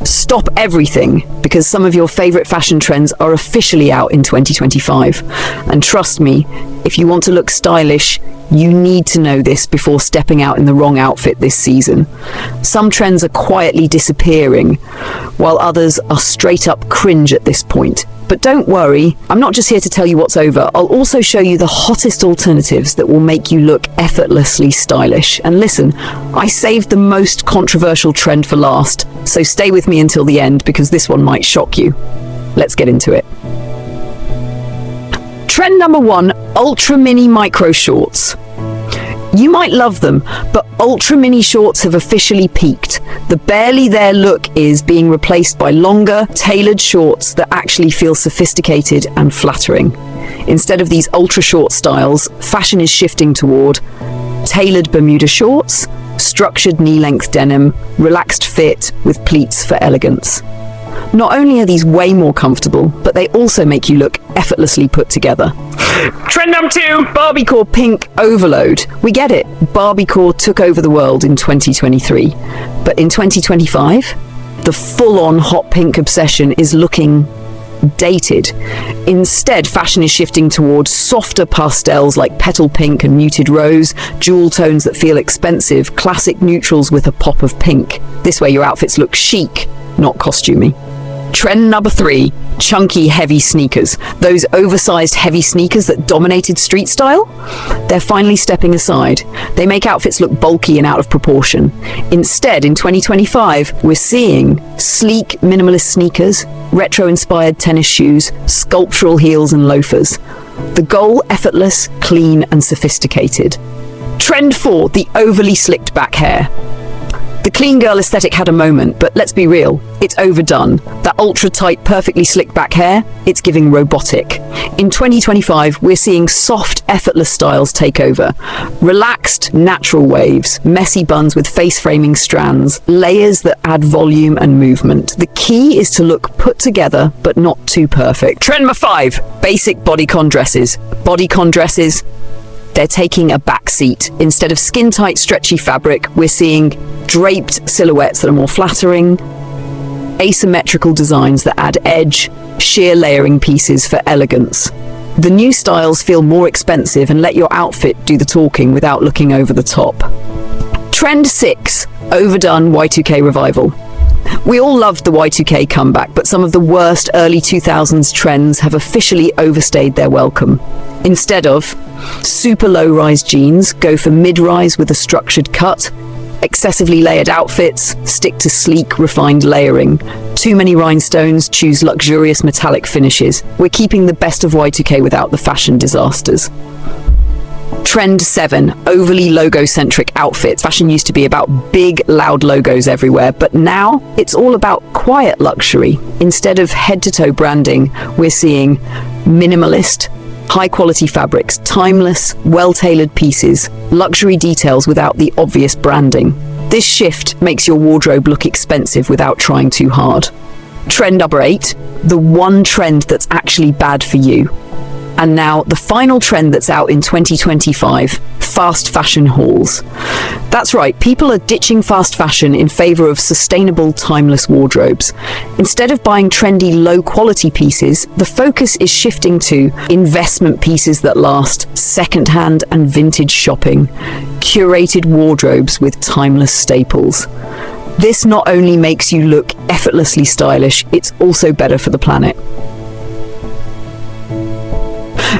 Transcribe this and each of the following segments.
Stop everything, because some of your favorite fashion trends are officially out in 2025. And trust me, if you want to look stylish, you need to know this before stepping out in the wrong outfit this season. Some trends are quietly disappearing, while others are straight up cringe at this point. But don't worry, I'm not just here to tell you what's over, I'll also show you the hottest alternatives that will make you look effortlessly stylish. And listen, I saved the most controversial trend for last, so stay with me until the end because this one might shock you. Let's get into it. Trend number 1, ultra mini micro shorts. You might love them, but ultra mini shorts have officially peaked. The barely there look is being replaced by longer, tailored shorts that actually feel sophisticated and flattering. Instead of these ultra short styles, fashion is shifting toward tailored Bermuda shorts, structured knee-length denim, relaxed fit with pleats for elegance. Not only are these way more comfortable, but they also make you look effortlessly put together. Trend number 2, Barbiecore pink overload. We get it, Barbiecore took over the world in 2023. But in 2025, the full-on hot pink obsession is looking dated. Instead, fashion is shifting towards softer pastels like petal pink and muted rose, jewel tones that feel expensive, classic neutrals with a pop of pink. This way your outfits look chic, not costumey. Trend number 3, chunky heavy sneakers. Those oversized heavy sneakers that dominated street style? They're finally stepping aside. They make outfits look bulky and out of proportion. Instead, in 2025, we're seeing sleek minimalist sneakers, retro-inspired tennis shoes, sculptural heels and loafers. The goal, effortless, clean and sophisticated. Trend 4, the overly slicked back hair. The clean girl aesthetic had a moment, but let's be real, it's overdone. That ultra-tight, perfectly slicked back hair, it's giving robotic. In 2025, we're seeing soft, effortless styles take over. Relaxed, natural waves, messy buns with face-framing strands, layers that add volume and movement. The key is to look put together, but not too perfect. Trend number 5, basic bodycon dresses. Bodycon dresses, they're taking a back seat. Instead of skin-tight, stretchy fabric, we're seeing draped silhouettes that are more flattering, asymmetrical designs that add edge, sheer layering pieces for elegance. The new styles feel more expensive and let your outfit do the talking without looking over the top. Trend 6, overdone Y2K revival. We all loved the Y2K comeback, but some of the worst early 2000s trends have officially overstayed their welcome. Instead of super low-rise jeans, go for mid-rise with a structured cut. Excessively layered outfits, stick to sleek, refined layering. Too many rhinestones, choose luxurious metallic finishes. We're keeping the best of Y2K without the fashion disasters. Trend 7, overly logo-centric outfits. Fashion used to be about big, loud logos everywhere, but now it's all about quiet luxury. Instead of head-to-toe branding, we're seeing minimalist, high-quality fabrics, timeless, well-tailored pieces, luxury details without the obvious branding. This shift makes your wardrobe look expensive without trying too hard. Trend number 8, the one trend that's actually bad for you. And now, the final trend that's out in 2025, fast fashion hauls. That's right, people are ditching fast fashion in favor of sustainable, timeless wardrobes. Instead of buying trendy, low-quality pieces, the focus is shifting to investment pieces that last, second-hand and vintage shopping, curated wardrobes with timeless staples. This not only makes you look effortlessly stylish, it's also better for the planet.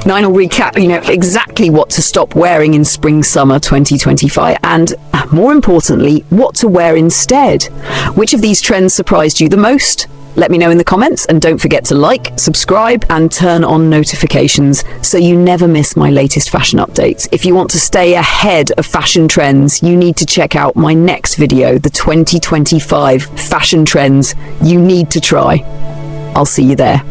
Now I'll recap, exactly what to stop wearing in spring-summer 2025 and, more importantly, what to wear instead. Which of these trends surprised you the most? Let me know in the comments, and don't forget to like, subscribe and turn on notifications so you never miss my latest fashion updates. If you want to stay ahead of fashion trends, you need to check out my next video, the 2025 fashion trends you need to try. I'll see you there.